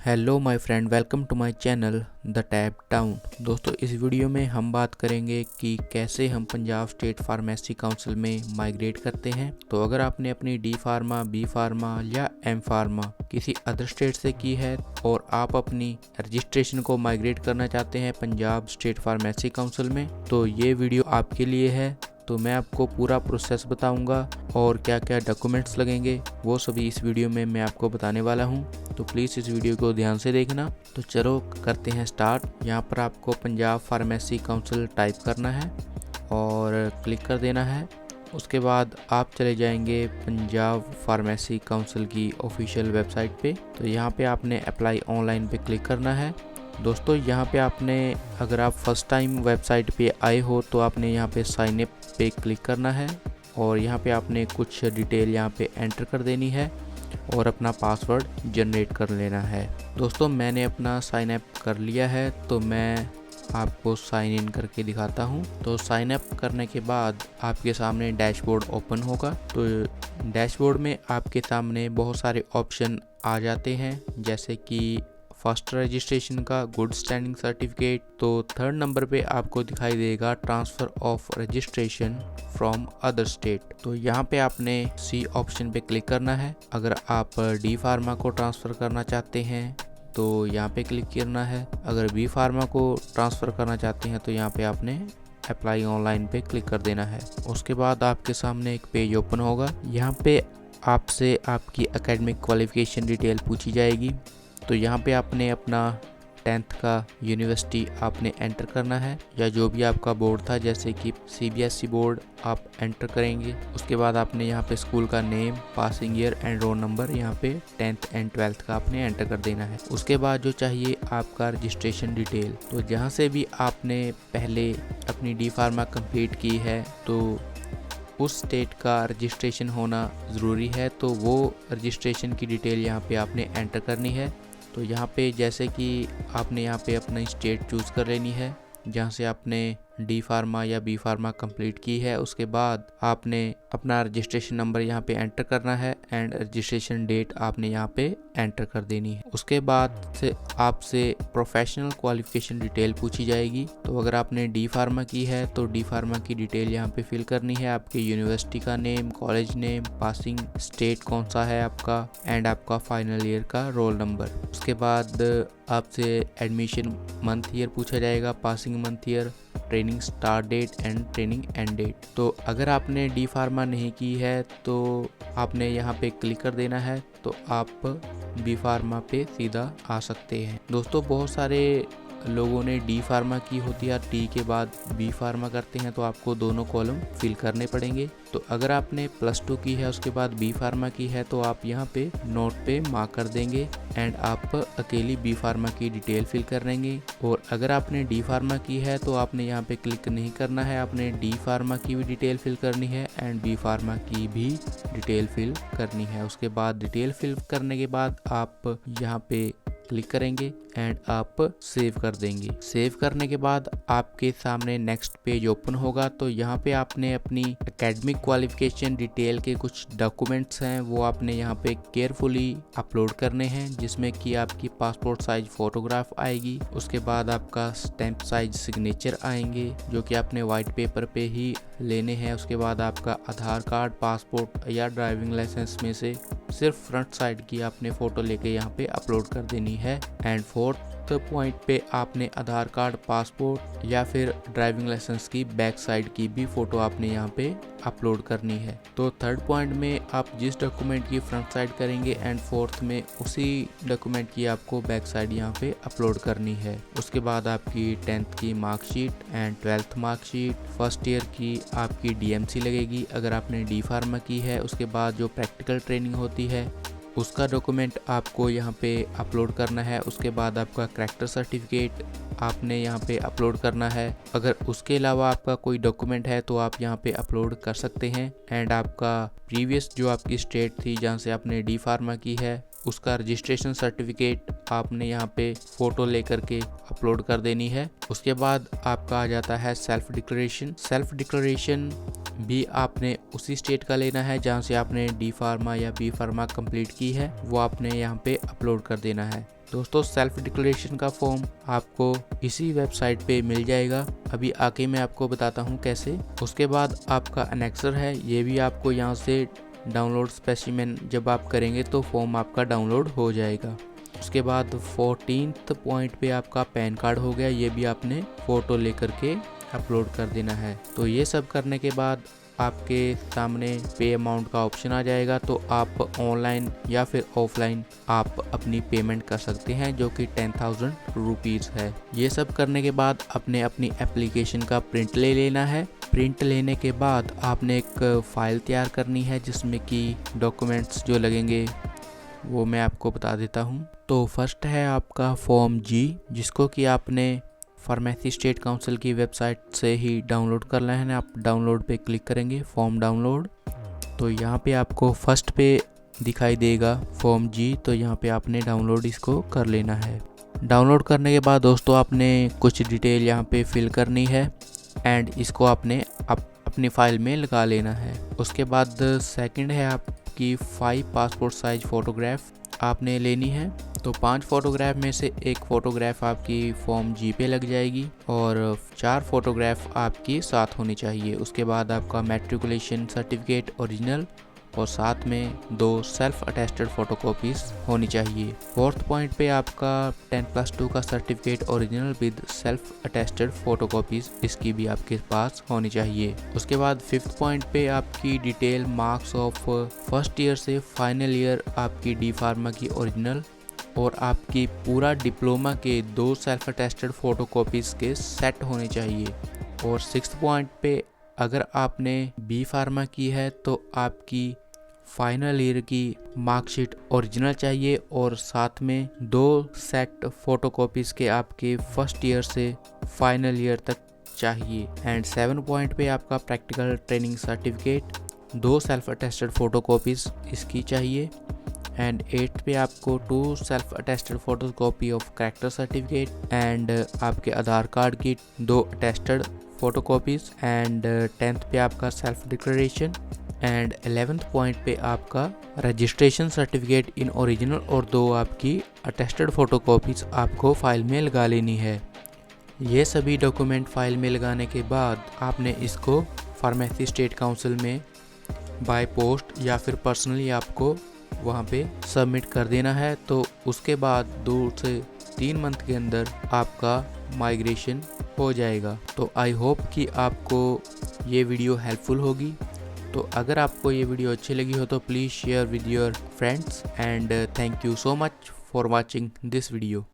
Hello my friend, welcome to my channel the tab town. दोस्तों, इस video में हम बात करेंगे कि कैसे हम पंजाब स्टेट फार्मेसी काउंसिल में माइग्रेट करते हैं। तो अगर आपने अपनी डी फार्मा, बी फार्मा या एम फार्मा किसी अदर स्टेट से की है और आप अपनी रजिस्ट्रेशन को माइग्रेट करना चाहते हैं पंजाब स्टेट फार्मेसी काउंसिल में, तो ये वीडियो आपके लिए है। तो मैं आपको पूरा प्रोसेस बताऊंगा और क्या क्या डॉक्यूमेंट्स लगेंगे वो सभी इस वीडियो में मैं आपको बताने वाला हूं। तो प्लीज़ इस वीडियो को ध्यान से देखना। तो चलो करते हैं स्टार्ट। यहाँ पर आपको पंजाब फार्मेसी काउंसिल टाइप करना है और क्लिक कर देना है। उसके बाद आप चले जाएंगे पंजाब फार्मेसी काउंसिल की ऑफिशियल वेबसाइट पे। तो यहाँ पे आपने अप्लाई ऑनलाइन पे क्लिक करना है। दोस्तों, यहाँ पे आपने, अगर आप फर्स्ट टाइम वेबसाइट पे आए हो तो आपने यहाँ पे साइन अप पे क्लिक करना है और यहाँ पे आपने कुछ डिटेल यहाँ पे एंटर कर देनी है और अपना पासवर्ड जनरेट कर लेना है। दोस्तों, मैंने अपना साइन अप कर लिया है, तो मैं आपको साइन इन करके दिखाता हूँ। तो साइन अप करने के बाद आपके सामने डैशबोर्ड ओपन होगा। तो डैशबोर्ड में आपके सामने बहुत सारे ऑप्शन आ जाते हैं, जैसे कि फर्स्ट रजिस्ट्रेशन का गुड स्टैंडिंग सर्टिफिकेट। तो थर्ड नंबर पे आपको दिखाई देगा transfer of registration from other state. तो यहाँ पे आपने सी ऑप्शन पे क्लिक करना है। अगर आप डी फार्मा को ट्रांसफ़र करना चाहते हैं तो यहाँ पे क्लिक करना है। अगर बी फार्मा को ट्रांसफ़र करना चाहते हैं तो यहाँ पे आपने अप्लाई ऑनलाइन पे क्लिक कर देना है। उसके बाद आपके सामने एक पेज ओपन होगा। यहाँ पे आपसे आपकी एकेडमिक क्वालिफिकेशन डिटेल पूछी जाएगी। तो यहाँ पे आपने अपना 10th का यूनिवर्सिटी आपने एंटर करना है, या जो भी आपका बोर्ड था, जैसे कि CBSE बोर्ड आप एंटर करेंगे। उसके बाद आपने यहाँ पे स्कूल का name, passing year and roll number यहाँ पे 10th एंड 12th का आपने एंटर कर देना है। उसके बाद जो चाहिए आपका रजिस्ट्रेशन डिटेल। तो जहाँ से भी आपने पहले अपनी डी फार्मा कंप्लीट की है तो उस स्टेट का रजिस्ट्रेशन होना ज़रूरी है, तो वो रजिस्ट्रेशन की डिटेल यहाँ पे आपने एंटर करनी है। तो यहाँ पे जैसे कि आपने यहाँ पे अपना स्टेट चूज़ कर लेनी है जहाँ से आपने डी फार्मा या बी फार्मा कंप्लीट की है। उसके बाद आपने अपना रजिस्ट्रेशन नंबर यहाँ पे एंटर करना है एंड रजिस्ट्रेशन डेट आपने यहाँ पे एंटर कर देनी है। उसके बाद से आपसे प्रोफेशनल क्वालिफिकेशन डिटेल पूछी जाएगी। तो अगर आपने डी फार्मा की है तो डी फार्मा की डिटेल यहाँ पे फिल करनी है। आपके यूनिवर्सिटी का name, college name, passing state कौन सा है आपका, एंड आपका फाइनल ईयर का रोल नंबर। उसके बाद आपसे एडमिशन मंथ ईयर पूछा जाएगा, passing month year, training start date and training end date. तो अगर आपने डी फार्मा नहीं की है तो आपने यहाँ पे क्लिक कर देना है, तो आप बी फार्मा पे सीधा आ सकते हैं। दोस्तों, बहुत सारे लोगों ने डी फार्मा की होती है, टी के बाद बी फार्मा करते हैं, तो आपको दोनों कॉलम फिल करने पड़ेंगे। तो अगर आपने +2 की है उसके बाद बी फार्मा की है तो आप यहाँ पे नोट पे मार्क कर देंगे एंड आप अकेली बी फार्मा की डिटेल फिल कर देंगे। और अगर आपने डी फार्मा की है तो आपने यहाँ पे क्लिक नहीं करना है, आपने डी फार्मा की भी डिटेल फिल करनी है एंड बी फार्मा की भी डिटेल फिल करनी है। उसके बाद डिटेल फिल करने के बाद आप यहाँ पे क्लिक करेंगे एंड आप सेव कर देंगे। सेव करने के बाद आपके सामने नेक्स्ट पेज ओपन होगा। तो यहाँ पे आपने अपनी एकेडमिक क्वालिफिकेशन डिटेल के कुछ डॉक्यूमेंट्स हैं वो आपने यहाँ पे केयरफुली अपलोड करने हैं, जिसमें कि आपकी पासपोर्ट साइज फोटोग्राफ आएगी। उसके बाद आपका स्टैंप साइज सिग्नेचर आएंगे जो कि आपने वाइट पेपर पे ही लेने हैं। उसके बाद आपका आधार कार्ड, पासपोर्ट या ड्राइविंग लाइसेंस में से सिर्फ फ्रंट साइड की आपने फ़ोटो लेके यहाँ पे अपलोड कर देनी है। एंड 4th पॉइंट पे आपने आधार कार्ड, पासपोर्ट या फिर ड्राइविंग लाइसेंस की बैक साइड की भी फ़ोटो आपने यहाँ पे अपलोड करनी है। तो 3rd पॉइंट में आप जिस डॉक्यूमेंट की फ्रंट साइड करेंगे एंड 4th में उसी डॉक्यूमेंट की आपको बैक साइड यहाँ पे अपलोड करनी है। उसके बाद आपकी 10th की marksheet and 12th marksheet, first year की आपकी DMC लगेगी अगर आपने डी फार्मा की है। उसके बाद जो प्रैक्टिकल ट्रेनिंग होती है उसका डॉक्यूमेंट आपको यहाँ पे अपलोड करना है। उसके बाद आपका करैक्टर सर्टिफिकेट आपने यहाँ पे अपलोड करना है। अगर उसके अलावा आपका कोई डॉक्यूमेंट है तो आप यहाँ पे अपलोड कर सकते हैं। एंड आपका प्रीवियस जो आपकी स्टेट थी जहाँ से आपने डी फार्मा की है उसका रजिस्ट्रेशन सर्टिफिकेट आपने यहाँ पे फ़ोटो लेकर के अपलोड कर देनी है। उसके बाद आपका आ जाता है सेल्फ डिक्लेरेशन। सेल्फ डिक्लेरेशन भी आपने उसी स्टेट का लेना है जहाँ से आपने डी फार्मा या बी फार्मा कंप्लीट की है, वो आपने यहाँ पे अपलोड कर देना है। दोस्तों सेल्फ डिक्लेरेशन का फॉर्म आपको इसी वेबसाइट पे मिल जाएगा। अभी आके मैं आपको बताता हूँ कैसे। उसके बाद आपका अनेक्सर है, ये भी आपको यहाँ से डाउनलोड स्पेसिमेन जब आप करेंगे तो फॉर्म आपका डाउनलोड हो जाएगा। उसके बाद 14th पॉइंट पे आपका पैन कार्ड हो गया, ये भी आपने फ़ोटो लेकर के अपलोड कर देना है। तो ये सब करने के बाद आपके सामने पे अमाउंट का ऑप्शन आ जाएगा, तो आप ऑनलाइन या फिर ऑफलाइन आप अपनी पेमेंट कर सकते हैं, जो कि 10,000 रुपीज़ है। ये सब करने के बाद आपने अपनी एप्लीकेशन का प्रिंट ले लेना है। प्रिंट लेने के बाद आपने एक फ़ाइल तैयार करनी है, जिसमें कि डॉक्यूमेंट्स जो लगेंगे वो मैं आपको बता देता हूँ। तो फर्स्ट है आपका फॉर्म जी, जिसको कि आपने फार्मेसी स्टेट काउंसिल की वेबसाइट से ही डाउनलोड करना है। आप डाउनलोड पे क्लिक करेंगे, फॉर्म डाउनलोड, तो यहाँ पे आपको फर्स्ट पे दिखाई देगा फॉर्म जी, तो यहाँ पे आपने डाउनलोड इसको कर लेना है। डाउनलोड करने के बाद दोस्तों आपने कुछ डिटेल यहाँ पे फिल करनी है एंड इसको आपने अपनी फ़ाइल में लगा लेना है। उसके बाद सेकंड है आपकी 5 पासपोर्ट साइज फ़ोटोग्राफ आपने लेनी है। तो 5 फोटोग्राफ में से एक फ़ोटोग्राफ आपकी फॉर्म जी पे लग जाएगी और 4 फोटोग्राफ आपकी साथ होनी चाहिए। उसके बाद आपका मैट्रिकुलेशन सर्टिफिकेट ओरिजिनल और साथ में 2 सेल्फ अटेस्टेड फ़ोटोकॉपीज़ होनी चाहिए। 4th पॉइंट पे आपका 10+2 का certificate original with self attested photocopies, इसकी भी आपके पास होनी चाहिए। उसके बाद 5th पॉइंट पे आपकी detail marks of first year से फाइनल ईयर आपकी डी फार्मा की ओरिजिनल और आपकी पूरा डिप्लोमा के 2 सेल्फ अटेस्टेड फ़ोटोकॉपीज़ के सेट होने चाहिए। और 6th पॉइंट पे अगर आपने बी फार्मा की है तो आपकी फाइनल ईयर की मार्कशीट ओरिजिनल चाहिए और साथ में 2 सेट फ़ोटोकॉपीज़ के आपके फर्स्ट ईयर से फाइनल ईयर तक चाहिए। एंड 7 पॉइंट पे आपका practical training certificate, 2 self attested photocopies इसकी चाहिए। एंड 8 पे आपको 2 self attested photocopy of character certificate and आपके आधार कार्ड की 2 अटेस्टेड फोटोकॉपीज़। एंड 10th पे आपका self declaration and 11th point पे आपका रजिस्ट्रेशन सर्टिफिकेट इन ओरिजिनल और 2 आपकी अटेस्टेड फ़ोटोकॉपीज़ आपको फ़ाइल में लगा लेनी है। ये सभी डॉक्यूमेंट फ़ाइल में लगाने के बाद आपने इसको फार्मेसी स्टेट काउंसिल में बाय पोस्ट या फिर पर्सनली आपको वहाँ पे सबमिट कर देना है। तो उसके बाद 2 से 3 मंथ के अंदर आपका माइग्रेशन हो जाएगा। तो आई होप कि आपको ये वीडियो हेल्पफुल होगी। तो अगर आपको ये वीडियो अच्छी लगी हो तो please share with your friends and thank you so much for watching this video.